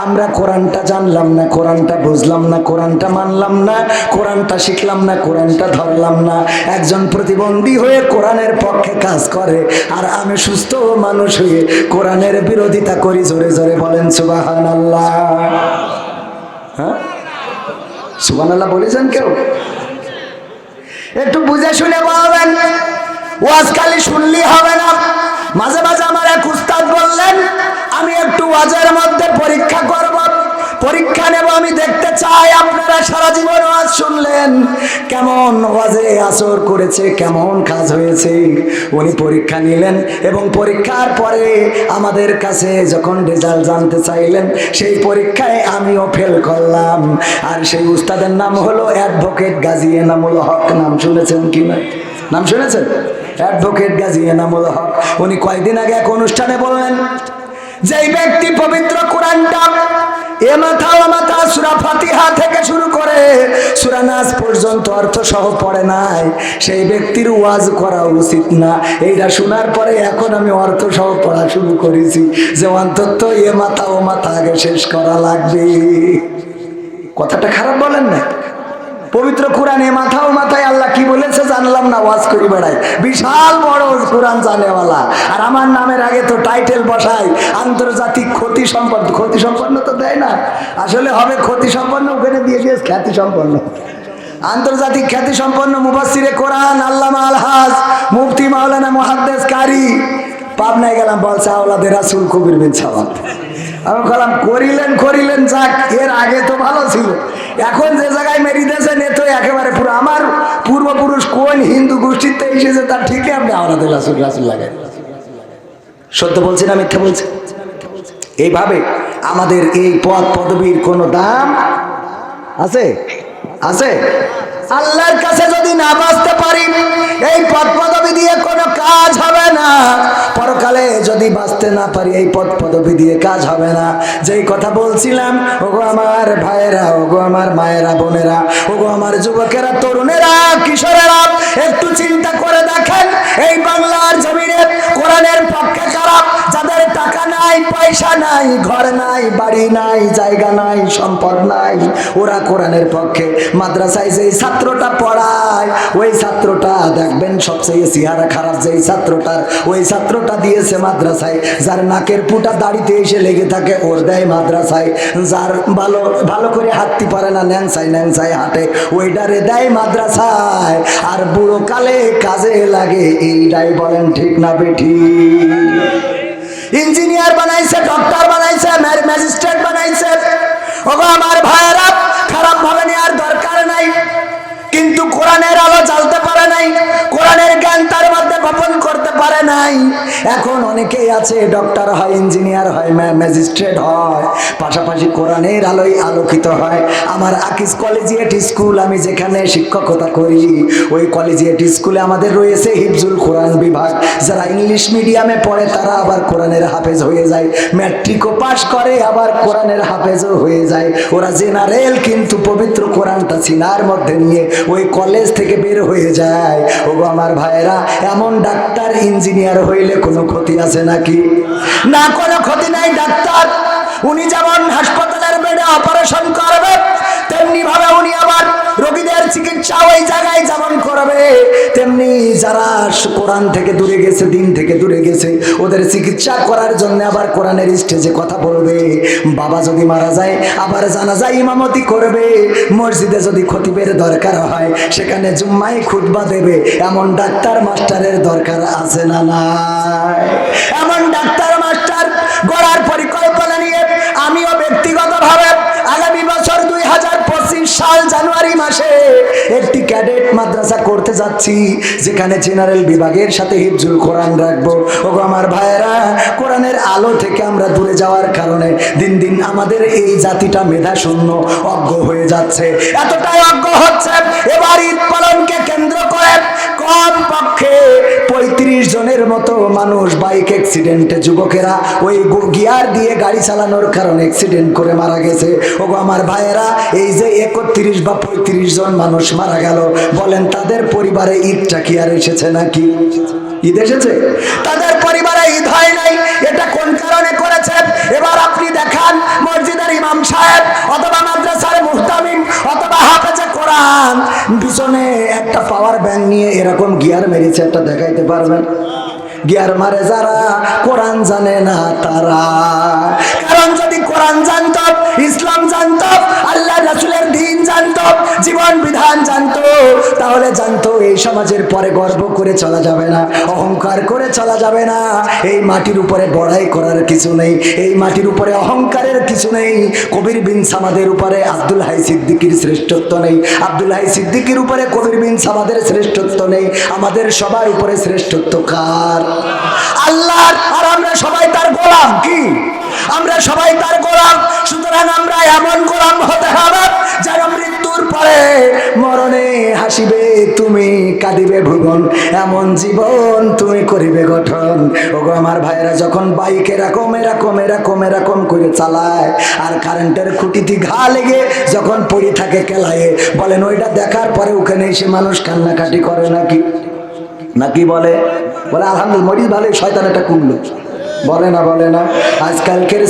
আমরা কোরআনটা জানলাম না, কোরআনটা বুঝলাম না, কোরআনটা মানলাম না, কোরআনটা শিখলাম না, কোরআনটা ধরলাম না। একজন প্রতিবন্ধী হয়ে কোরআনের পক্ষে কাজ করে, আর আমি সুস্থ মানুষ হয়ে কোরআনের বিরোধিতা করি। জোরে জোরে বলেন সুবহানাল্লাহ। হ্যাঁ, সুবহানাল্লাহ বলেছেন কেউ? একটু বুঝে শুনে বলবেন। ওয়াজ খালি শুনলেই হবে না। মাঝে মাঝে আমার এক উস্তাদ বললেন, আমি একটু ওয়াজের মধ্যে পরীক্ষা করব, পরীক্ষা নেব। আমি দেখতে চাই আপনারা সারা জীবন ওয়াজ শুনলেন, কেমন ওয়াজে আসর করেছে, কেমন কাজ হয়েছে। উনি পরীক্ষা নিলেন এবং পরীক্ষার পরে আমাদের কাছে যখন রেজাল্ট জানতে চাইলেন, সেই পরীক্ষায় আমিও ফেল করলাম। আর সেই উস্তাদের নাম হলো অ্যাডভোকেট গাজী এনামুল হক। নাম শুনেছেন কি না? নাম শুনেছেন? অ্যাডভোকেট গাজী এনামুল হক। উনি কয়েকদিন আগে এক অনুষ্ঠানে বললেন, যেই ব্যক্তি পবিত্র কোরআনটা এ মাথা ও মাথা সূরা ফাতিহা থেকে শুরু করে সূরা নাস পর্যন্ত অর্থ সহ পড়ে নাই, সেই ব্যক্তির ওয়াজ করা উচিত না। এইটা শোনার পরে এখন আমি অর্থ সহ পড়া শুরু করেছি, যে অন্তত এ মাথা ও মাথা আগে শেষ করা লাগবে। কথাটা খারাপ বলেন না? পবিত্র কোরআনে মাথা ও মাথায় আল্লাহ কি বলেছে জানলাম না, ওয়াজ করি বেড়াই। বিশাল বড় কোরআন জানেওয়ালা, আর আমার নামের আগে তো টাইটেল বসাই আন্তর্জাতিক ক্ষতি সম্পন্ন। ক্ষতি সম্পন্ন তো দেয় না, আসলে হবে ক্ষতি সম্পন্ন, ওখানে দিয়ে দিয়েছে খ্যাতি সম্পন্ন। আন্তর্জাতিক খ্যাতি সম্পন্ন মুফাসসিরে কোরআন আল্লামা আল-হাজ মুফতি মাওলানা মুহাদ্দিস কারি। পাবনায় গেলাম, বলছে আওলাদে রাসূল কবির বিন সাওয়াদ। আমি বললাম করিলেন যাক, এর আগে তো ভালো ছিল, এখন যে জায়গায় মেরি দিয়েছেন এ তো একেবারে পুরো আমার পূর্বপুরুষ কোন হিন্দু গোষ্ঠীতে এসেছে তার ঠিকই আপনি আওলাদে রাসূল লাগাই। সত্য বলছি না মিথ্যা বলছি? এইভাবে আমাদের এই পদ পদবীর কোনো দাম আছে? আছে? আল্লাহর কাছে যদি না বাঁচতে পারি, এই পদ পদবী দিয়ে কোনো কাজ হবে না। পরকালে যদি বাঁচতে না পারি, এই পদ পদবী দিয়ে কাজ হবে না। যেই কথা বলছিলাম, ওগো আমার ভাইয়েরা, ওগো আমার মায়েরা, বোনেরা, ওগো আমার যুবকেরা, তরুণেরা, কিশোরেরা, একটু চিন্তা করে দেখেন, এই বাংলার জমিনে কোরআনের পক্ষে কারা? যাদের টাকা নাই, পয়সা নাই, ঘর নাই, বাড়ি নাই, জায়গা নাই, সম্পদ নাই, ওরা কোরআনের পক্ষে। মাদ্রাসায় যেই ছাত্রটা পড়ায়, ওই ছাত্রটা দেখবেন সবচেয়ে চেহারা খারাপ যেই ছাত্রটার, ওই ছাত্রটা দিয়েছে মাদ্রাসায়। যার নাকের পুটা দাড়িতে এসে লেগে থাকে, ওর দেয় মাদ্রাসায়। যার ভালো ভালো করে হাঁটতে পারে না, ন্যাংসাই হাঁটে, ওইটারে দেয় মাদ্রাসায়। আর বুড়ো কালে কাজে লাগে, এইটাই বলেন ঠিক না বেঠি? ইঞ্জিনিয়ার বানাইছে, ডক্টর বানাইছে, ম্যাজিস্ট্রেট বানাইছে। ওগো আমার ভাইয়েরা, খারাপ ভাবে নেওয়ার দরকার নাই, কিন্তু কোরআনের আলো জ্বালতে পারে নাই, কোরআনের জ্ঞান তার মধ্যে গোপন করতে পারে নাই। এখন অনেকেই আছে ডক্টর হয়, ইঞ্জিনিয়ার হয়, ম্যাজিস্ট্রেট হয়, পাশাপাশি কোরআনের আলোয় আলোকিত হয়। আমার আকিজ কলেজিয়েট স্কুল, আমি যেখানে শিক্ষকতা করি, ওই কলেজিয়েট স্কুলে আমাদের রয়েছে হিফজুল কোরআন বিভাগ। যারা ইংলিশ মিডিয়ামে পড়ে তারা আবার কোরআনের হাফেজ হয়ে যায়, ম্যাট্রিকও পাশ করে আবার কোরআনের হাফেজও হয়ে যায়। ওরা জেনারেল, কিন্তু পবিত্র কোরআনটা সিনার মধ্যে নিয়ে ওই কলেজ থেকে বের হয়ে যায়। ওগো আমার ভাইয়েরা, এমন ডাক্তার ইঞ্জিনিয়ার হইলে কোনো ক্ষতি আছে নাকি? না, কোনো ক্ষতি নাই। ডাক্তার উনি যেমন হাসপাতালের বেডে অপারেশন করবে, তেমনি ভাবে উনি আবার রোগীদের চিকিৎসা ওই জায়গায় যেমন করবে, তেমনি যারা কোরআন থেকে দূরে গেছে, দিন থেকে দূরে গেছে, ওদের চিকিৎসা করার জন্য আবার কোরআনের স্টেজে কথা বলবে। বাবা যদি মারা যায়, আবার জানাজা ইমামতি করবে। মসজিদে যদি খতিবের দরকার হয়, সেখানে জুম্মায় খুতবা দেবে। এমন ডাক্তার মাস্টারের দরকার আছে না নাই? এমন ডাক্তার মাস্টার গড়ার পরিকল্পনা নিয়ে আমিও ব্যক্তিগতভাবে আগামী বছর 2025 সাল জানুয়ারি মাসে একটি ক্যাডেট মাদ্রাসা করতে যাচ্ছি, যেখানে জেনারেল বিভাগের সাথে হিফজুল কোরআন রাখবো। ওগো আমার ভাইয়েরা, কোরআনের আলো থেকে আমরা দূরে যাওয়ার কারণে দিন দিন আমাদের এই জাতিটা মেধা শূন্য, অজ্ঞ হয়ে যাচ্ছে। এতটাই অজ্ঞ হচ্ছে, এবার ঈদ পালনকে কেন্দ্র করে কম পক্ষে 35 জনের মতো মানুষ বাইক অ্যাক্সিডেন্টে, যুবকেরা ওই গিয়ার দিয়ে গাড়ি চালানোর কারণে অ্যাক্সিডেন্ট করে মারা গেছে। ওগো আমার ভাইয়েরা, এই যে 31 বা 35 জন মানুষ মারা গেল, বলেন তাদের পরিবারে ঈদটা কি আর এসেছে নাকি? ঈদ এসেছে? তাদের পরিবারে ঈদ হয় নাই, এটা কোন কারণে করেছে? এবার আপনি দেখান মসজিদের ইমাম সাহেব অথবা মাদ্রাসার মুহতামিম অথবা হাফেজে কোরআন পিছনে একটা পাওয়ার ব্যাংক নিয়ে এরকম গিয়ার মেরেছে, একটা দেখাইতে পারবেন? গিয়ার মারে যারা, কোরআন জানে না তারা। কারণ যদি কোরআন জানতো, ইসলাম জানতো, আল্লাহ রাসূলের দ্বীন জানতো, জীবন বিধান জানতো, তাহলে জানতো এই সমাজের পরে গর্ব করে চলা যাবে না, অহংকার করে চলা যাবে না। এই মাটির উপরে বড়াই করার কিছু নেই, এই মাটির উপরে অহংকারের কিছু নেই। কবির বিন সামাদের উপরে আব্দুল হাই সিদ্দিকীর শ্রেষ্ঠত্ব নেই, আব্দুল হাই সিদ্দিকীর উপরে কবির বিন সামাদের শ্রেষ্ঠত্ব নেই। আমাদের সবার উপরে শ্রেষ্ঠত্ব কার? আল্লাহর। আর আমরা সবাই তার গোলাম। কি? আমরা সবাই তার গোলাম। সুতরাং আমরা এমন গোলাম হতে হবে যেন মৃত্যুর পরে মরণে হাসিবে তুমি, কাঁদিবে ভুবন, এমন জীবন তুমি করিবে গঠন। ওগো আমার ভাইয়েরা, যখন বাইক এরকম এরকম এরকম এরকম করে চালায় আর কারেন্টের খুঁটিতে ঘা লেগে যখন পড়ে থাকে কেলায়ে, বলেন ওইটা দেখার পরে ওখানে এসে মানুষ কান্নাকাটি করে নাকি? নাকি বলে? বলে আলহামদুলিল্লাহ মরিস ভালোই, শয়তান একটা কুমলো। বলে না? বলে না? আজকালকের